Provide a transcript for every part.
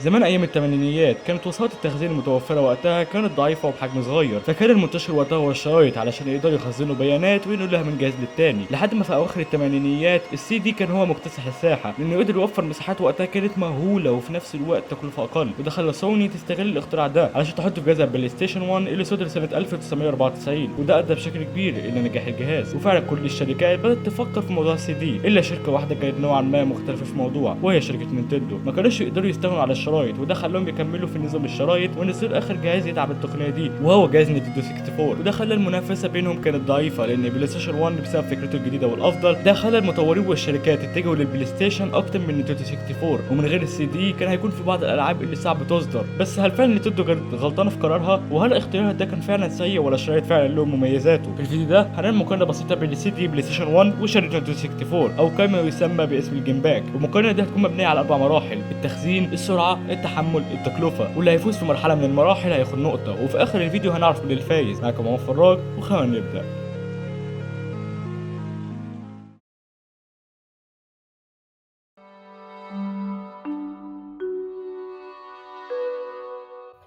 زمان ايام الثمانينيات كانت وسائط التخزين المتوفره وقتها كانت ضعيفه وبحجم صغير، فكان المنتشر وقتها هو الشرايط علشان يقدروا يخزنوا بيانات وينقلوها من جهاز للتاني، لحد ما في اواخر الثمانينيات السي دي كان هو مكتسح الساحه لانه قدر يوفر مساحات وقتها كانت مهوله وفي نفس الوقت تكلفه اقل، وده خلى سوني تستغل الاختراع ده علشان تحطه في جهاز البلاي ستيشن 1 اللي صدر سنه 1994، وده ادى بشكل كبير الى نجاح الجهاز. وفعلا كل الشركات بدات تفكر في موضوع السي دي الا شركه واحده كانت نوعا ما مختلفه في الموضوع، وهي شركه نينتندو. ما كانوش يقدروا يستغنوا على الشرايط، وده خلاهم يكملوا في نظام الشرايط ونزلوا اخر جهاز يدعم التقنيه دي وهو جهاز نينتندو 64، وده خلى المنافسه بينهم كانت ضعيفه لان بلاي ستيشن 1 بسبب فكرته الجديده والافضل ده خلى المطورين والشركات اتجهوا للبلاي ستيشن اكتر من نينتندو 64، ومن غير السي دي كان هيكون في بعض الالعاب اللي صعب تصدر. بس هل فعلا نينتندو كانت غلطانه في قرارها؟ وهل اختيارها ده كان فعلا سيء ولا الشرايط فعلا له مميزاته؟ في الفيديو ده هنعمل مقارنه بسيطه بين السي دي بلاي ستيشن 1 وشريط نينتندو 64 او كما يسمى باسم الجيم باك، والمقارنه دي هتكون مبنيه على 4 مراحل: التخزين، السرعه، التحمل، التكلفه، واللي هيفوز في مرحله من المراحل هياخد نقطه، وفي اخر الفيديو هنعرف مين الفايز. معاكم عمر فراج وخلينا نبدا.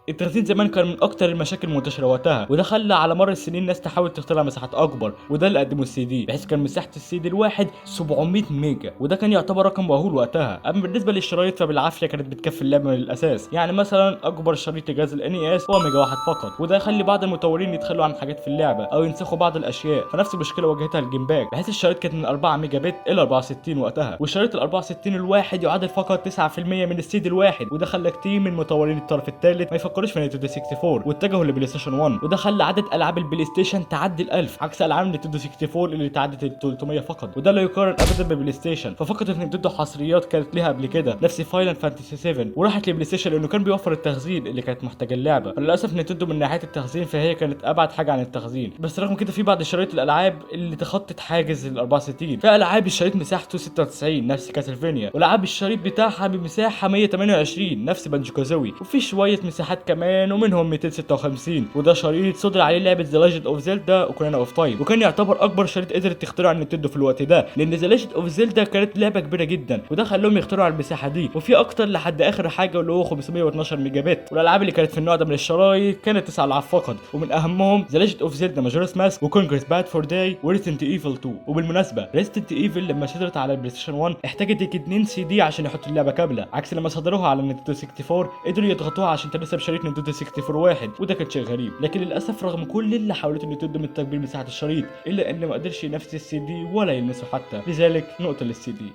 التخزين زمان كان من اكتر المشاكل المنتشره وقتها، وده خلى على مر السنين ناس تحاول تخترع مساحات اكبر، وده اللي قدمه السي دي، بحيث كان مساحه السي دي الواحد 700 ميجا، وده كان يعتبر رقم مهول وقتها. اما بالنسبه للشرايط فبالعافيه كانت بتكفي اللعبه من الاساس، يعني مثلا اكبر شريط جهاز الان اس هو ميجا واحد فقط، وده يخلي بعض المطورين يتخلوا عن حاجات في اللعبه او ينسخوا بعض الاشياء. فنفس المشكله واجهتها الجيم باك، بحيث الشرايط كانت من 4 ميجا بت الى 64 وقتها، والشريط ال 64 الواحد يعادل فقط 9% من السي دي الواحد، وده خلى كتير من مطورين الطرف الثالث ما يفكروش في نينتندو 64 واتجهوا لبلاي ستيشن 1، وده خلى عدد العاب البلاي ستيشن تعدي ال1000 عكس العاب نينتندو 64 اللي تعدت ال 300 فقط، وده لا يقارن ابدا ببلاي ستيشن. ففقدت نينتندو حصريات كانت ليها قبل كده نفس فاينل فانتسي 7 وراحت لبلاي ستيشن لانه كان بيوفر التخزين اللي كانت محتاجه اللعبه. فللاسف نينتندو من ناحيه التخزين فهي كانت ابعد حاجه عن التخزين، بس رغم كده في بعض شرايط الالعاب اللي تخطت حاجز ال 64. في العاب الشريط مساحته 96 نفس كاسلفينيا، والعاب الشريط بتاعها بمساحه 128 نفس بانجو كازوي، وفي شويه مساحات كمان ومنهم 256، وده شريط صدر عليه لعبه ذا ليجند اوف زيلدا اوكرينا اوف تايم، وكان يعتبر اكبر شريط قدرت تخترعه نينتندو في الوقت ده، لان ذا ليجند اوف زيلدا كانت لعبه كبيره جدا، وده خلاهم يخترعوا على المساحه دي، وفي اكتر لحد اخر حاجه اللي هو 512 ميجا بت. والالعاب اللي كانت في النوع ده من الشرايط كانت 9 العاب فقط، ومن اهمهم ذا ليجند اوف زيلدا ماجورس ماسك وكونكرز باد فور داي وريزنت ايفل 2. وبالمناسبه ريزنت ايفل لما صدرت على البلاي ستيشن 1 احتاجت 2 سي دي عشان يحطوا اللعبه كامله، عكس لما صدروها على نينتندو 64 قدروا يضغطوها عشان تناسب شريط نينتندو 64 واحد، وده كان شيء غريب. لكن للاسف رغم كل اللي حاولته نينتندو من تكبير مساحه الشريط الا انه ما قدرش ينافس السي دي ولا يلمسه حتى، لذلك نقطه للسي دي.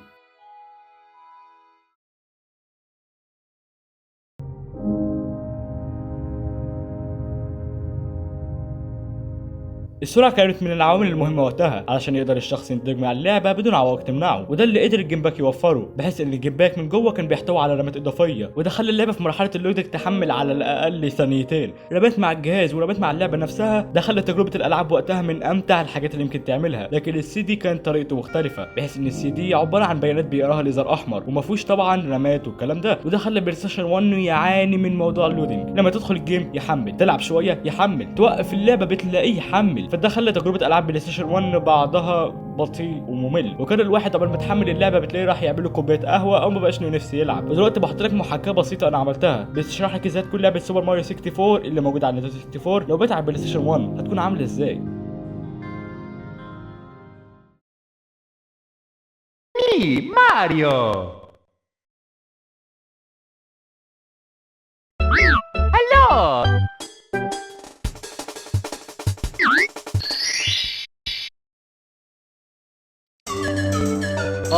السرعه كانت من العوامل المهمه وقتها علشان يقدر الشخص يندمج مع اللعبه بدون عوائق تمنعه، وده اللي قدر الجيم باك يوفره، بحيث ان الجيم باك من جوه كان بيحتوي على رامات اضافيه، وده خلى اللعبه في مرحله اللودنج تحمل على الاقل ثانيتين. رامات مع الجهاز ورامات مع اللعبه نفسها، ده خلى تجربه الالعاب وقتها من امتع الحاجات اللي يمكن تعملها. لكن السي دي كانت طريقته مختلفه، بحيث ان السي دي عباره عن بيانات بيقراها ليزر احمر وما فيهوش طبعا رامات والكلام ده، وده خلى بلاي ستيشن 1 يعاني من موضوع اللودنج. لما تدخل الجيم يحمل، تلعب شويه يحمل، توقف اللعبه بتلاقيه يحمل، فده خلى تجربه العاب بلاي ستيشن 1 بعضها بطيء وممل، وكان الواحد قبل ما تحمل اللعبه بتلاقيه راح يعمل له كوبايه قهوه او ما بقاش نفسه يلعب. ودلوقتي بحط لك محاكاه بسيطه انا عملتها بتشرح لك ازاي تكون لعبه سوبر ماريو 64 اللي موجوده على نينتندو 64 لو بقت على بلاي ستيشن 1 هتكون عامله ازاي. Mario! Hello!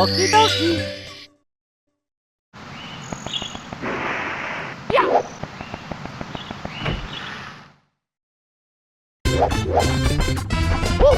Okie dokie! Yeah! Woo!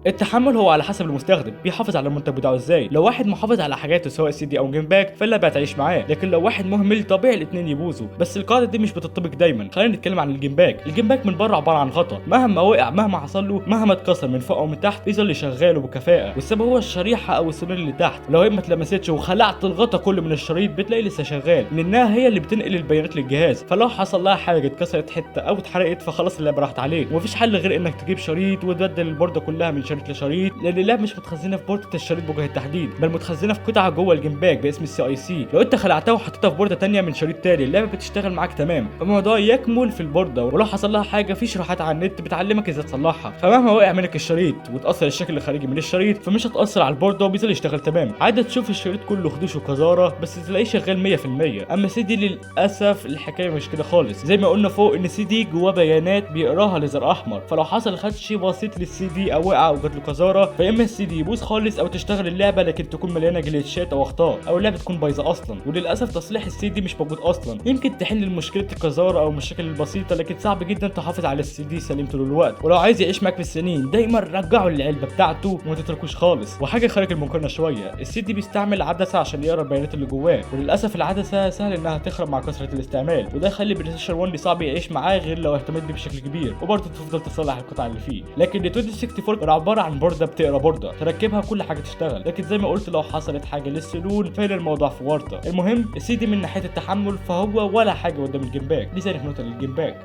التحمل هو على حسب المستخدم بيحافظ على المنتج بتاعه ازاي. لو واحد محافظ على حاجاته سواء سي دي او جيم باك فاللعبه هتعيش معاه، لكن لو واحد مهمل طبيعي الاثنين يبوظوا. بس القاعده دي مش بتطبق دايما. خلينا نتكلم عن الجيم باك. الجيم باك من بره عباره عن غطا، مهما وقع مهما حصل له مهما اتكسر من فوق او من تحت بيظل شغال وبكفاءه، والسبب هو الشريحه او السنون اللي تحت. ولو هي ما اتلمستش وخلعت الغطا كله من الشريط بتلاقي لسه شغال، لانها هي اللي بتنقل البيانات للجهاز. فلو حصل لها حاجه اتكسرت حته او اتحرقت فخلاص اللعبه راحت عليك، ومفيش حل غير انك تجيب شريط وتبدل البورده كلها من شريط شريط لشريط، لان اللعبه مش متخزنه في بورده الشريط بوجه التحديد، بل متخزنه في قطعه جوه الجيم باك باسم السي اي سي. لو انت خلعتها وحطيتها في بورده تانية من شريط تاني اللعبه بتشتغل معاك تمام. الموضوع يكمل في البورده، ولو حصل لها حاجه في شروحات على النت بتعلمك ازاي تصلحها. فمهما وقع منك الشريط وتاثر الشكل الخارجي من الشريط فمش هتاثر على البورده وبيظل يشتغل تمام. عادة تشوف الشريط كله خدوش وقذاره بس تلاقيه شغال 100%. اما سي دي للاسف الحكايه مش كده خالص. زي ما قلنا فوق ان سي دي جواه بيانات بيقراها ليزر احمر، فلو حصل خدش بسيط للسي دي او وقع او جات له قذاره فاما السي دي يبوظ خالص او تشتغل اللعبه لكن تكون مليانه جليتشات او اخطاء او اللعبه تكون بايظه اصلا. وللاسف تصليح السي دي مش موجود اصلا. يمكن تحل مشكله القذاره او المشاكل البسيطه لكن صعب جدا تحافظ على السي دي سليم طول الوقت. ولو عايز يعيش معاك بالسنين دايما رجعه للعلبه بتاعته وما تتركوش خالص. وحاجه خارج المقارنه شويه، السي دي بيستعمل عدسه عشان يقرا البيانات اللي جواه، وللاسف العدسه سهل انها تخرب مع كثره الاستعمال، وده يخلي بلاي ستيشن 1 صعب يعيش معاه غير لو اهتميت بيه بشكل كبير، وبرضه تفضل تصلح القطع اللي فيه. لكن نينتندو 64 كان عباره عن بورده بتقرا بورده تركبها كل حاجه تشتغل، لكن زي ما قلت لو حصلت حاجه للسلول فهنا الموضوع في ورطه. المهم السي دي من ناحيه التحمل فهو ولا حاجه قدام الجيم باك. دي ثاني نقطه للجيم باك.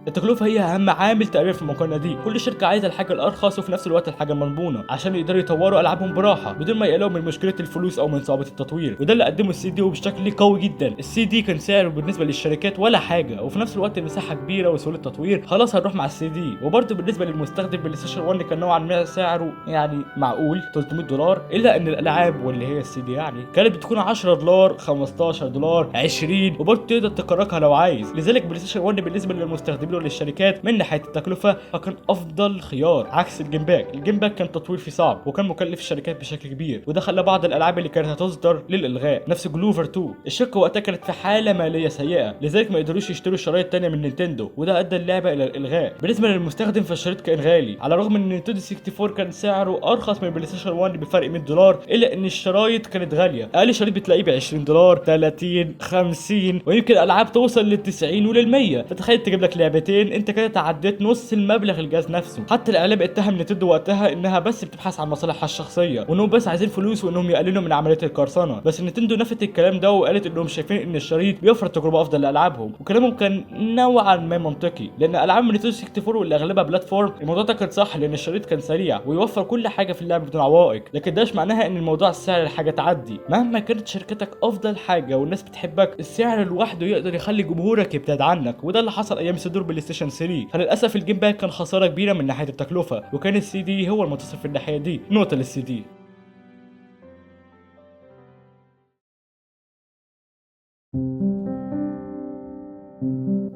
التكلفه هي اهم عامل تقريبا في المقارنه دي. كل شركه عايزه الحاجه الارخص وفي نفس الوقت الحاجه المضمونه عشان يقدروا يطوروا العابهم براحه بدون ما يقلقوا من مشكله الفلوس او من صعوبه التطوير، وده اللي قدمه السي دي وبشكل قوي جدا. السي دي كان سعره بالنسبه للشركات ولا حاجه، وفي نفس الوقت المساحه كبيره وسهوله التطوير خلاص هنروح مع السي دي. وبرده بالنسبه للمستخدم بلاي ستيشن 1 كان نوعا ما سعره يعني معقول $300، الا ان الالعاب واللي هي السي دي يعني كانت بتكون $10 $15 20، وبرده تقدر تكركها لو عايز. لذلك بلاي ستيشن 1 بالنسبه للمستخدمين وللشركات من ناحيه التكلفه فكان افضل خيار عكس الجيم باك. الجيم باك كان تطوير فيه صعب وكان مكلف الشركات بشكل كبير، وده خلى بعض الالعاب اللي كانت هتصدر للالغاء نفس جلوفر 2. الشركه وقتها كانت في حاله ماليه سيئه، لذلك ما قدروش يشتروا شرايط تانية من نينتندو، وده ادى اللعبه الى الالغاء. بالنسبه للمستخدم فالشريط كان غالي، على الرغم ان نينتندو 64 كان سعره ارخص من بلاي ستيشن 1 بفرق $100، الا ان الشرايط كانت غاليه. اقل شريط بتلاقيه ب $20 30 50 ويمكن العاب توصل لل 90 ولل 100. فتخيل تجيب لك لعبتين انت كده تعديت نص المبلغ الجهاز نفسه. حتى الاعلام اتهم نينتندو وقتها انها بس بتبحث عن مصالحها الشخصيه وانهم بس عايزين فلوس وانهم يقللوا من عمليه القرصنه، بس نينتندو نفت الكلام ده وقالت انهم شايفين ان الشريط بيوفر تجربه افضل لالعابهم، وكلامهم كان نوعا ما منطقي لان العاب نينتندو 64 واللي اغلبها بلاتفورم الموضوع ده كان صح لان الشريط كان سريع ويوفر كل حاجه في اللعبه بدون عوائق. لكن ده مش معناها ان الموضوع سعر الحاجه تعدي. مهما كانت شركتك افضل حاجه والناس بتحبك السعر لوحده يقدر يخلي جمهورك يبتعد عنك، وده اللي حصل ايام صدور بلاي ستيشن 3. فللاسف الجيم باك كان خساره كبيره من ناحيه التكلفه، وكان السي دي هو المنتصر في الناحيه دي. نقطه للسي دي.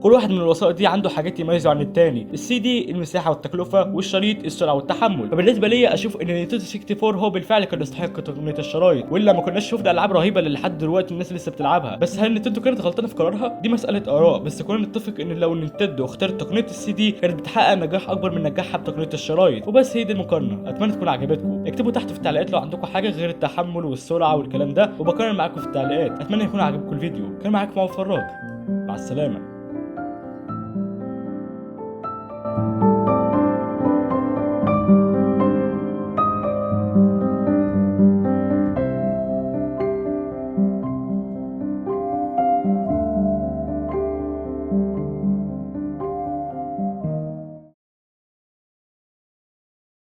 كل واحد من الوسائط دي عنده حاجات يميزه عن التاني. السي دي المساحه والتكلفه، والشريط السرعه والتحمل. فبالنسبه لي اشوف ان نينتندو 64 هو بالفعل كان يستحق تقنيه الشرايط، والا ما كناش شفنا العاب رهيبه اللي لحد دلوقتي الناس لسه بتلعبها. بس هل نينتندو كانت غلطانه في قرارها؟ دي مساله اراء، بس كنا نتفق ان لو نينتندو اختارت تقنيه السي دي كانت بتحقق نجاح اكبر من نجاحها بتقنيه الشرايط. وبس هي دي المقارنه. اتمنى تكون عجبتكم. اكتبوا تحت في التعليقات لو عندكم حاجه غير التحمل والسرعه والكلام ده، وبقارن معاكم في التعليقات. اتمنى يكون عجبكم الفيديو. كان معاكم عمر فراج، مع السلامه.